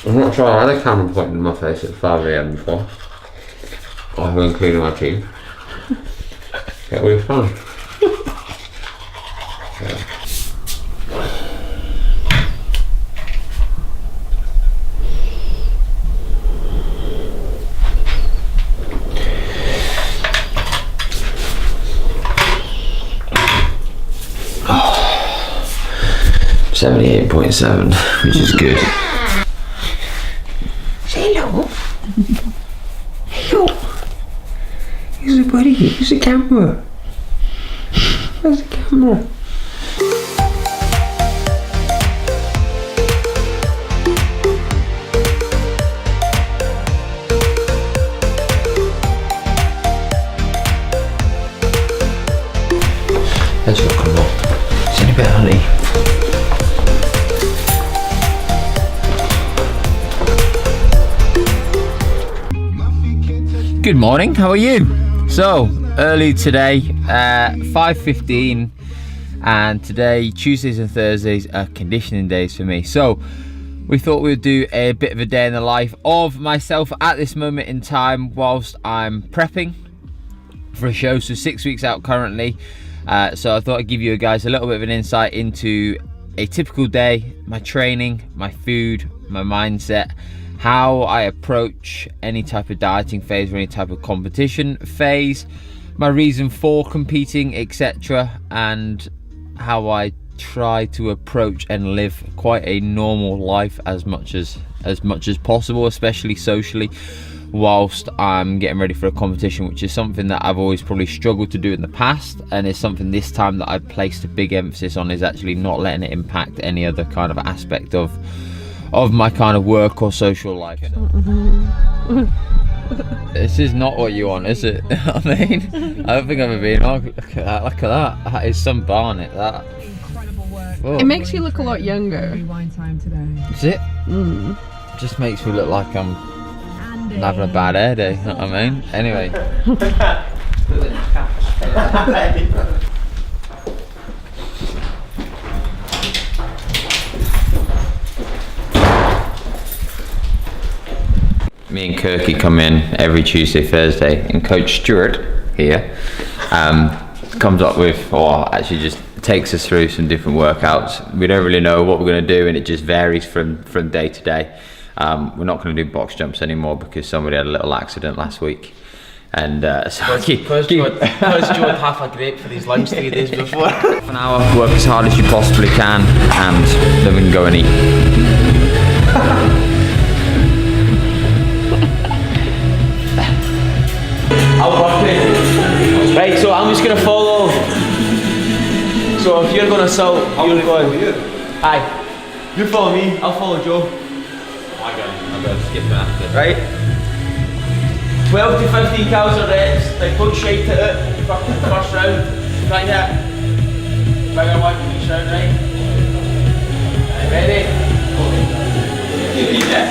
I'm not sure I had a camera pointing in my face at 5 AM before. I've been cleaning my teeth. Get really fun. Yeah. Oh, 78.7, which is good. Say hello. Hello. Here's a buddy. Here's a camera. Where's the camera? Let's look on more. It's in a bit, honey. Good morning, how are you? So, early today, 5:15, and today, Tuesdays and Thursdays, are conditioning days for me. So, we thought we'd do a bit of a day in the life of myself at this moment in time whilst I'm prepping for a show. So 6 weeks out currently. So I thought I'd give you guys a little bit of an insight into a typical day, my training, my food, my mindset, how I approach any type of dieting phase or any type of competition phase, my reason for competing, etc., and how I try to approach and live quite a normal life as much as possible, especially socially, whilst I'm getting ready for a competition, which is something that I've always probably struggled to do in the past, and is something this time that I've placed a big emphasis on, is actually not letting it impact any other kind of aspect of my kind of work or social life. This is not what you want, is it? I mean, I don't think I've ever been. Oh, look at that. That is some barnet, that. Oh. It makes you look a lot younger. Is it? Just makes me look like I'm having a bad hair day, you know what I mean? Anyway. Me and Kirky come in every Tuesday, Thursday, and Coach Stuart here comes up with, or actually just takes us through some different workouts. We don't really know what we're going to do, and it just varies from day to day. We're not going to do box jumps anymore because somebody had a little accident last week, and so because you had half a grape for these lunch 3 days before. Half an hour, work as hard as you possibly can, and then we can go and eat. I'll work it. Right, so I'm just going to follow. So if you're going to salt, you're going. Aye. You follow me, I'll follow Joe. I'm going to skip after. Right? 12 to 15 calories a reps, like don't shite at it. Fucking first round. Like that. Bigger one each round, right? Ready? Yeah.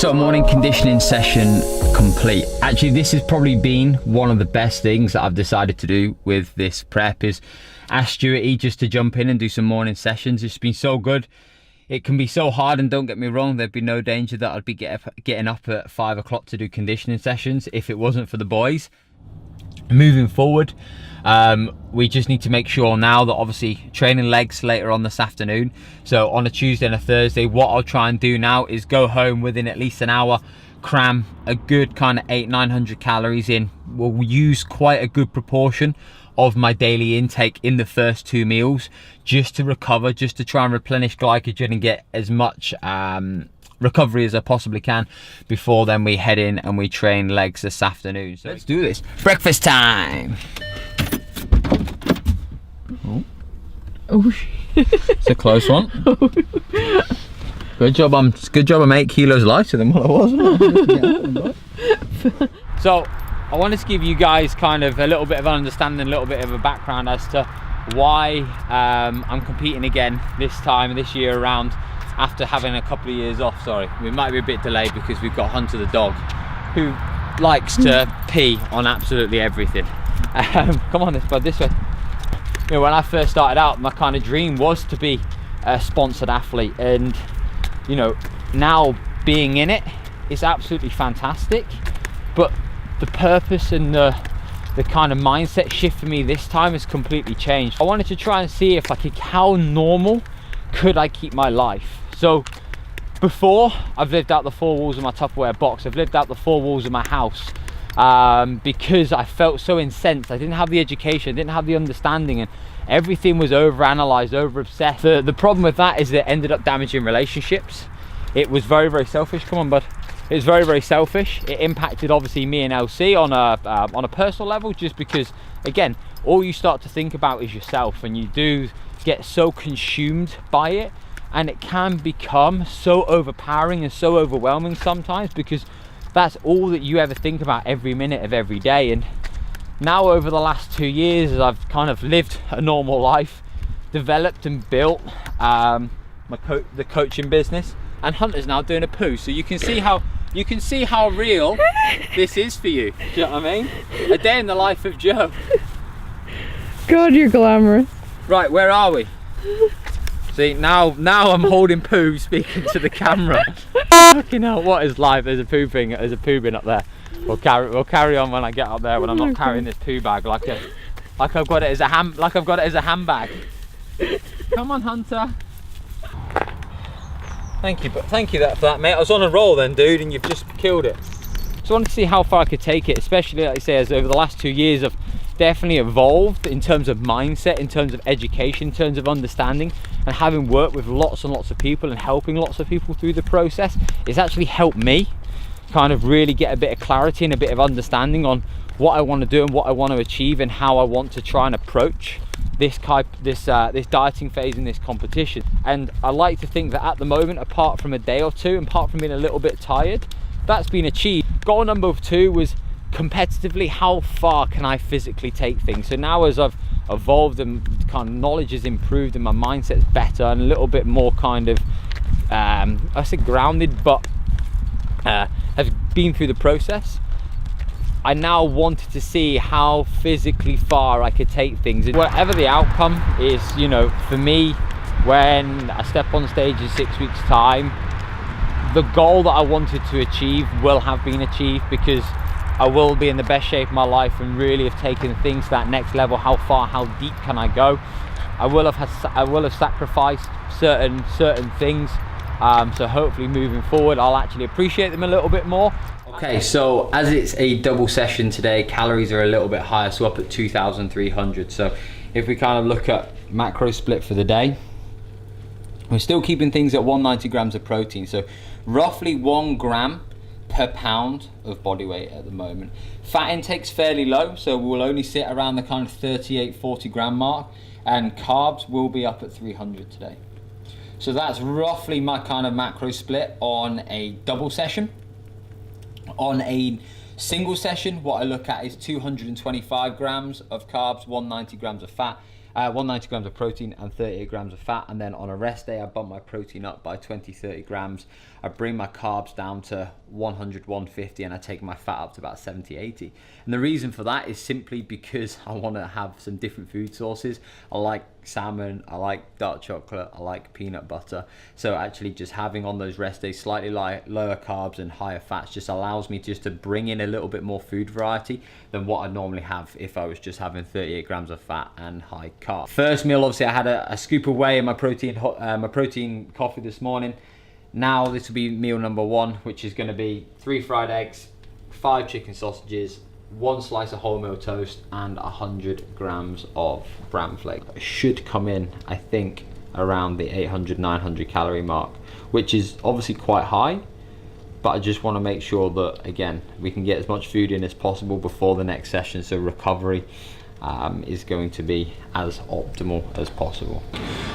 so morning conditioning session complete. Actually, this has probably been one of the best things that I've decided to do with this prep, is ask Stuarty just to jump in and do some morning sessions. It's been so good. It can be so hard, and don't get me wrong, there'd be no danger that I'd be getting up at 5 o'clock to do conditioning sessions if it wasn't for the boys. Moving forward, we just need to make sure now that obviously training legs later on this afternoon. So on a Tuesday and a Thursday, what I'll try and do now is go home within at least an hour, cram a good kind of 800-900 calories in. We'll use quite a good proportion of my daily intake in the first 2 meals just to recover, just to try and replenish glycogen and get as much recovery as I possibly can before then we head in and we train legs this afternoon. So let's do this. Breakfast time. Oh, it's a close one. Good job. I'm 8 kilos lighter than what I was. So I wanted to give you guys kind of a little bit of understanding, a little bit of a background as to why I'm competing again this year around, after having a couple of years off. Sorry, we might be a bit delayed because we've got Hunter the dog, who likes to pee on absolutely everything. Come on, this way. You know, when I first started out, my kind of dream was to be a sponsored athlete, and you know, now being in it is absolutely fantastic. But the purpose and the kind of mindset shift for me this time has completely changed. I wanted to try and see if how normal could I keep my life. So before, I've lived out the 4 walls of my Tupperware box. I've lived out the 4 walls of my house because I felt so incensed. I didn't have the education, I didn't have the understanding, and everything was over-analysed, over-obsessed. The problem with that is that it ended up damaging relationships. It was very, very selfish. Come on, bud. It was very, very selfish. It impacted obviously me and LC on a personal level, just because, again, all you start to think about is yourself, and you do get so consumed by it, and it can become so overpowering and so overwhelming sometimes, because that's all that you ever think about every minute of every day. And now over the last 2 years, as I've kind of lived a normal life, developed and built the coaching business, and Hunter's now doing a poo, so you can see how real this is for you. Do you know what I mean? A day in the life of Joe. God, you're glamorous. Right, where are we? See, now I'm holding poo, speaking to the camera. Fucking hell, what is life? There's a poo bin up there. We'll carry on when I get up there, when I'm not carrying this poo bag like I've got it as a handbag. Come on, Hunter. Thank you for that, mate. I was on a roll then, dude, and you've just killed it. So I wanted to see how far I could take it, especially, like I say, as over the last 2 years I've definitely evolved in terms of mindset, in terms of education, in terms of understanding, and having worked with lots and lots of people and helping lots of people through the process. It's actually helped me kind of really get a bit of clarity and a bit of understanding on what I want to do and what I want to achieve, and how I want to try and approach this dieting phase in this competition. And I like to think that at the moment, apart from a day or two, and apart from being a little bit tired, that's been achieved. Goal number 2 was competitively, how far can I physically take things? So now, as I've evolved and kind of knowledge has improved and my mindset's better and a little bit more kind of I say grounded, but have been through the process, I now wanted to see how physically far I could take things. And whatever the outcome is, you know, for me, when I step on stage in 6 weeks' time, the goal that I wanted to achieve will have been achieved, because I will be in the best shape of my life and really have taken things to that next level. How far, how deep can I go? I will have sacrificed certain things. So hopefully moving forward, I'll actually appreciate them a little bit more. Okay, so as it's a double session today, calories are a little bit higher, so up at 2,300. So if we kind of look at macro split for the day, we're still keeping things at 190 grams of protein. So roughly 1 gram per pound of body weight at the moment. Fat intake's fairly low, so we'll only sit around the kind of 38-40 gram mark, and carbs will be up at 300 today. So that's roughly my kind of macro split on a double session. On a single session, what I look at is 225 grams of carbs, 190 grams of fat, 190 grams of protein and 38 grams of fat. And then on a rest day, I bump my protein up by 20-30 grams. I bring my carbs down to 100-150, and I take my fat up to about 70-80. And the reason for that is simply because I want to have some different food sources. I like salmon, I like dark chocolate, I like peanut butter. So actually just having on those rest days slightly lower carbs and higher fats just allows me just to bring in a little bit more food variety than what I normally have if I was just having 38 grams of fat and high carb. First meal, obviously I had a scoop of whey in my protein coffee this morning. Now this will be meal number 1, which is going to be 3 fried eggs, 5 chicken sausages, 1 slice of wholemeal toast, and 100 grams of bran flake. It should come in, I think, around the 800-900 calorie mark, which is obviously quite high, but I just want to make sure that, again, we can get as much food in as possible before the next session, so recovery is going to be as optimal as possible.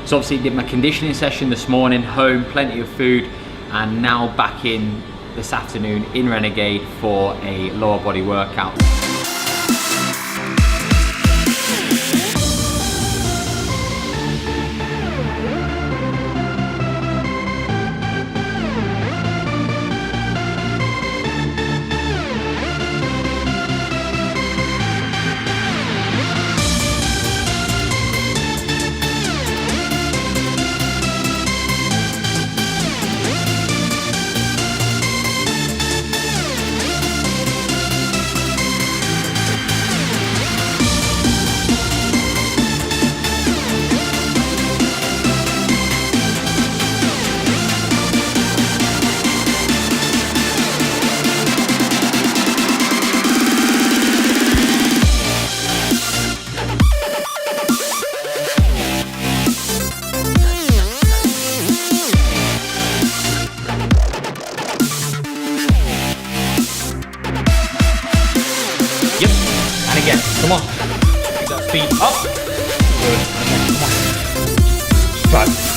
So obviously did my conditioning session this morning, home, plenty of food, and now back in this afternoon in Renegade for a lower body workout. Again, come on. Keep that feet up. Good. Okay, come on. 5.